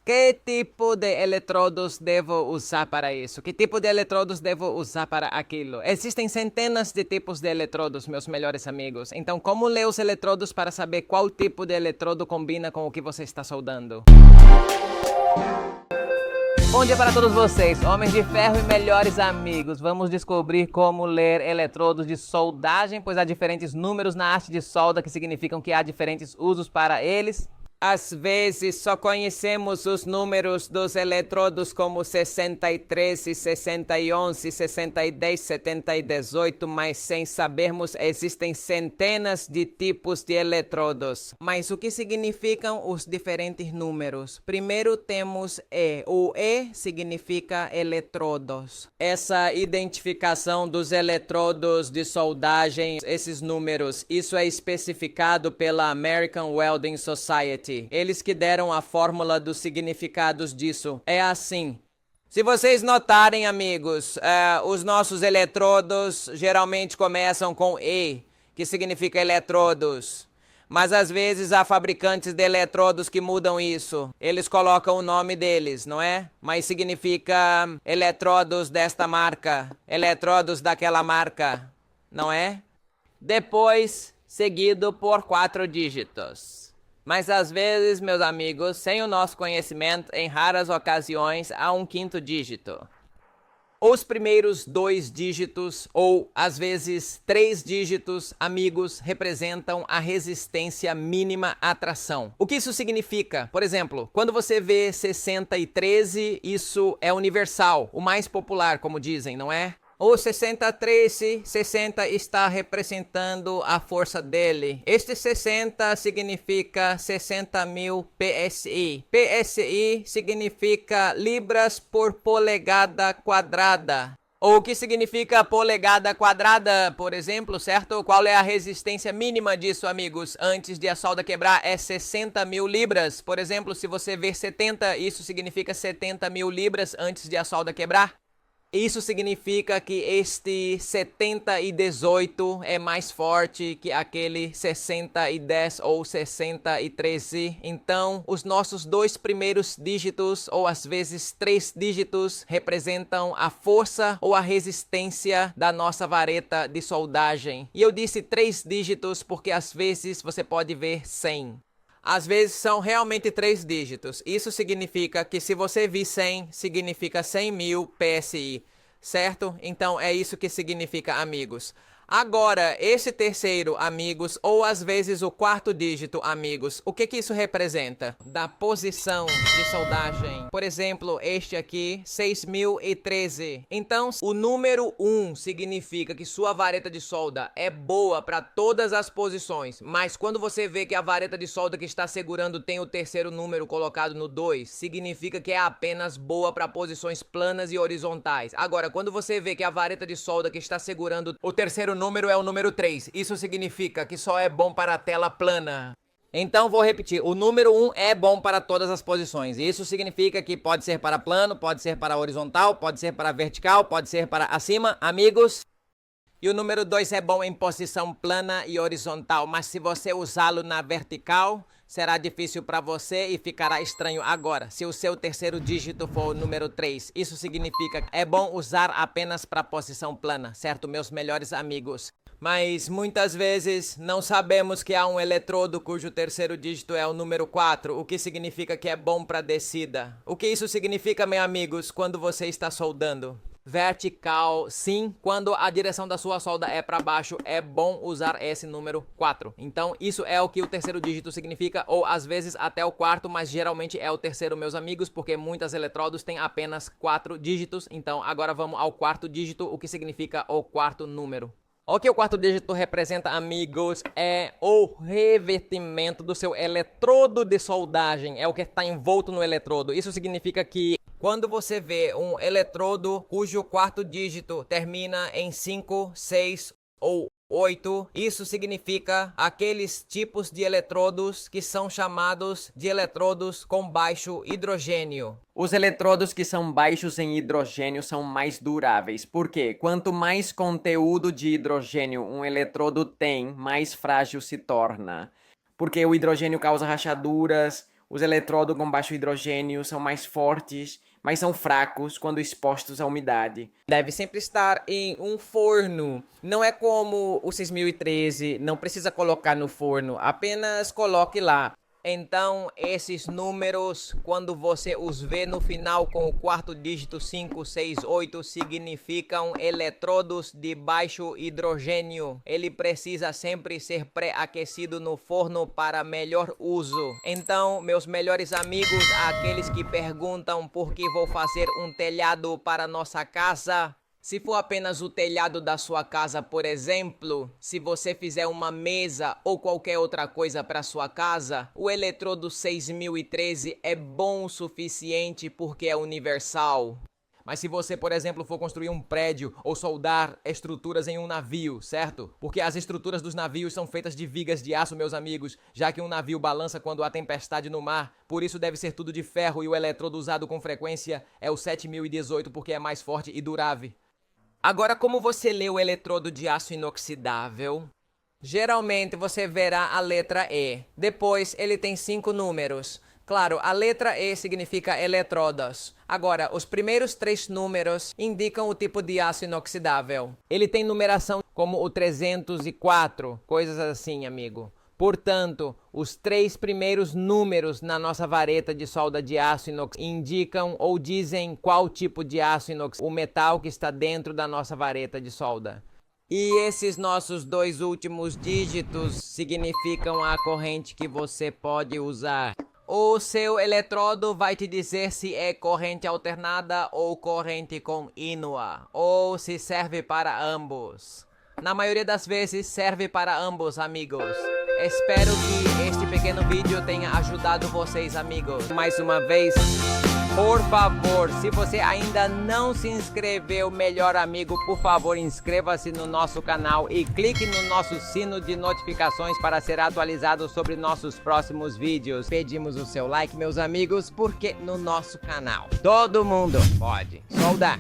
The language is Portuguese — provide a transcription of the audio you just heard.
Que tipo de eletrodos devo usar para isso? Que tipo de eletrodos devo usar para aquilo? Existem centenas de tipos de eletrodos, meus melhores amigos. Então, como ler os eletrodos para saber qual tipo de eletrodo combina com o que você está soldando? Bom dia para todos vocês, homens de ferro e melhores amigos. Vamos descobrir como ler eletrodos de soldagem, pois há diferentes números na arte de solda que significam que há diferentes usos para eles. Às vezes só conhecemos os números dos eletrodos como 63, 6011, 6010, 70 e 18, mas sem sabermos existem centenas de tipos de eletrodos. Mas o que significam os diferentes números? Primeiro temos E. O E significa eletrodos. Essa identificação dos eletrodos de soldagem, esses números, isso é especificado pela American Welding Society. Eles que deram a fórmula dos significados disso. É assim. Se vocês notarem, amigos, os nossos eletrodos geralmente começam com E, que significa eletrodos. Mas às vezes há fabricantes de eletrodos que mudam isso. Eles colocam o nome deles, não é? Mas significa eletrodos desta marca, eletrodos daquela marca, não é? Depois, seguido por 4 dígitos. Mas às vezes, meus amigos, sem o nosso conhecimento, em raras ocasiões, há um 5º dígito. Os primeiros 2 dígitos, ou às vezes 3 dígitos, amigos, representam a resistência mínima à tração. O que isso significa? Por exemplo, quando você vê 60 e 13, isso é universal, o mais popular, como dizem, não é? O 63, 60 está representando a força dele. Este 60 significa 60.000 PSI. PSI significa libras por polegada quadrada. Ou o que significa polegada quadrada, por exemplo, certo? Qual é a resistência mínima disso, amigos? Antes de a solda quebrar é 60.000 libras. Por exemplo, se você ver 70, isso significa 70.000 libras antes de a solda quebrar. Isso significa que este 70 e 18 é mais forte que aquele 60 e 10 ou 60 e 13. Então, os nossos 2 primeiros dígitos, ou às vezes 3 dígitos, representam a força ou a resistência da nossa vareta de soldagem. E eu disse 3 dígitos porque às vezes você pode ver 100. Às vezes são realmente 3 dígitos. Isso significa que se você vir 100, significa 100.000 PSI, certo? Então é isso que significa, amigos. Agora, esse terceiro, amigos, ou às vezes o 4º dígito, amigos, o que isso representa? Da posição de soldagem. Por exemplo, este aqui, 6.013. Então, o número 1 significa que sua vareta de solda é boa para todas as posições, mas quando você vê que a vareta de solda que está segurando tem o terceiro número colocado no 2, significa que é apenas boa para posições planas e horizontais. Agora, quando você vê que a vareta de solda que está segurando o terceiro número é o número 3, isso significa que só é bom para a tela plana. Então vou repetir, o número 1 é bom para todas as posições. Isso significa que pode ser para plano, pode ser para horizontal, pode ser para vertical, pode ser para acima, amigos. E o número 2 é bom em posição plana e horizontal, mas se você usá-lo na vertical, será difícil para você e ficará estranho agora. Se o seu terceiro dígito for o número 3, isso significa que é bom usar apenas para posição plana, certo, meus melhores amigos? Mas muitas vezes não sabemos que há um eletrodo cujo terceiro dígito é o número 4, o que significa que é bom para descida. O que isso significa, meus amigos, quando você está soldando? Vertical, sim, quando a direção da sua solda é para baixo, é bom usar esse número 4. Então, isso é o que o terceiro dígito significa, ou às vezes até o 4º, mas geralmente é o terceiro, meus amigos, porque muitas eletrodos têm apenas 4 dígitos. Então, agora vamos ao 4º dígito, o que significa o 4º número. O que o 4º dígito representa, amigos, é o revestimento do seu eletrodo de soldagem, é o que está envolto no eletrodo. Isso significa que quando você vê um eletrodo cujo 4º dígito termina em 5, 6 ou 8, isso significa aqueles tipos de eletrodos que são chamados de eletrodos com baixo hidrogênio. Os eletrodos que são baixos em hidrogênio são mais duráveis, porque quanto mais conteúdo de hidrogênio um eletrodo tem, mais frágil se torna. Porque o hidrogênio causa rachaduras, Os eletrodos com baixo hidrogênio são mais fortes, mas são fracos quando expostos à umidade. Deve sempre estar em um forno. Não é como o 6013, não precisa colocar no forno, apenas coloque lá. Então, esses números, quando você os vê no final com o quarto dígito 568, significam eletrodos de baixo hidrogênio. Ele precisa sempre ser pré-aquecido no forno para melhor uso. Então, meus melhores amigos, aqueles que perguntam por que vou fazer um telhado para nossa casa, se for apenas o telhado da sua casa, por exemplo, se você fizer uma mesa ou qualquer outra coisa para sua casa, o eletrodo 6013 é bom o suficiente porque é universal. Mas se você, por exemplo, for construir um prédio ou soldar estruturas em um navio, certo? Porque as estruturas dos navios são feitas de vigas de aço, meus amigos, já que um navio balança quando há tempestade no mar. Por isso deve ser tudo de ferro e o eletrodo usado com frequência é o 7018 porque é mais forte e durável. Agora, como você lê o eletrodo de aço inoxidável? Geralmente você verá a letra E. Depois ele tem 5 números. Claro, a letra E significa eletrodos. Agora, os primeiros 3 números indicam o tipo de aço inoxidável. Ele tem numeração como o 304, coisas assim, amigo. Portanto, os 3 primeiros números na nossa vareta de solda de aço inox indicam ou dizem qual tipo de aço inox, o metal que está dentro da nossa vareta de solda. E esses nossos 2 últimos dígitos significam a corrente que você pode usar. O seu eletrodo vai te dizer se é corrente alternada ou corrente contínua, ou se serve para ambos. Na maioria das vezes serve para ambos, amigos. Espero que este pequeno vídeo tenha ajudado vocês, amigos. Mais uma vez, por favor, se você ainda não se inscreveu, melhor amigo, por favor, inscreva-se no nosso canal e clique no nosso sino de notificações para ser atualizado sobre nossos próximos vídeos. Pedimos o seu like, meus amigos, porque no nosso canal todo mundo pode soldar.